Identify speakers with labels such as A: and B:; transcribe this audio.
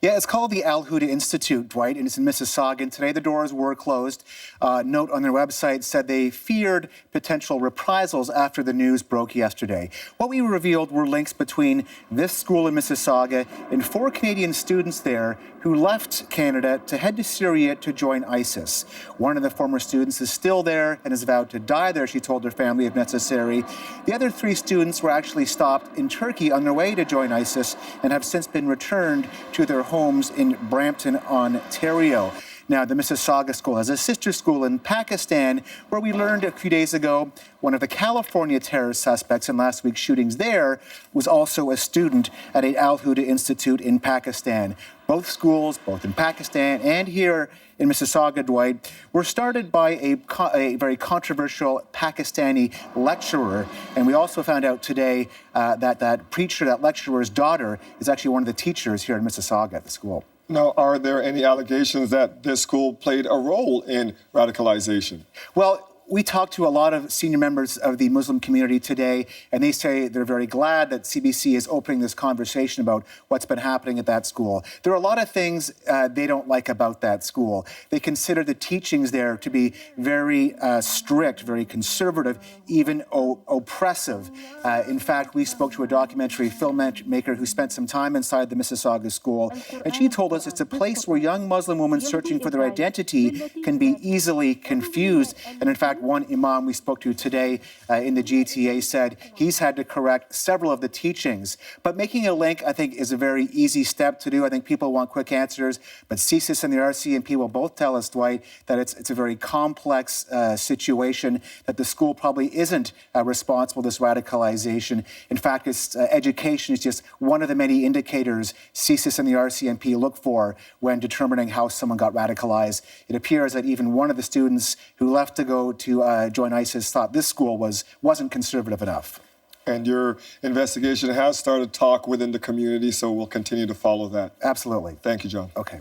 A: Yeah, it's called the Al Huda Institute, Dwight, and it's in Mississauga. And today the doors were closed. Note on their website said they feared potential reprisals after the news broke yesterday. What we revealed were links between this school in Mississauga and 4 Canadian students there who left Canada to head to Syria to join ISIS. One of the former students is still there and is vowed to die there, she told her family if necessary. The other 3 students were actually stopped in Turkey on their way to join ISIS and have since been returned to their homes in Brampton, Ontario. Now, the Mississauga school has a sister school in Pakistan, where we learned a few days ago one of the California terror suspects in last week's shootings there was also a student at a Al Huda Institute in Pakistan. Both schools, both in Pakistan and here in Mississauga, Dwight, were started by a very controversial Pakistani lecturer. And we also found out today that preacher, that lecturer's daughter, is actually one of the teachers here in Mississauga at the school.
B: Now, are there any allegations that this school played a role in radicalization?
A: Well, we talked to a lot of senior members of the Muslim community today, and they say they're very glad that CBC is opening this conversation about what's been happening at that school. There are a lot of things they don't like about that school. They consider the teachings there to be very strict, very conservative, even oppressive. In fact, we spoke to a documentary filmmaker who spent some time inside the Mississauga school, and she told us it's a place where young Muslim women searching for their identity can be easily confused. And in fact, one imam we spoke to today in the GTA said he's had to correct several of the teachings. But making a link, I think, is a very easy step to do. I think people want quick answers, but CSIS and the RCMP will both tell us, Dwight, that it's a very complex situation, that the school probably isn't responsible for this radicalization. In fact, education is just one of the many indicators CSIS and the RCMP look for when determining how someone got radicalized. It appears that even one of the students who left to go to join ISIS thought this school wasn't conservative enough.
B: And your investigation has started talk within the community, so we'll continue to follow that.
A: Absolutely.
B: Thank you, John.
A: Okay.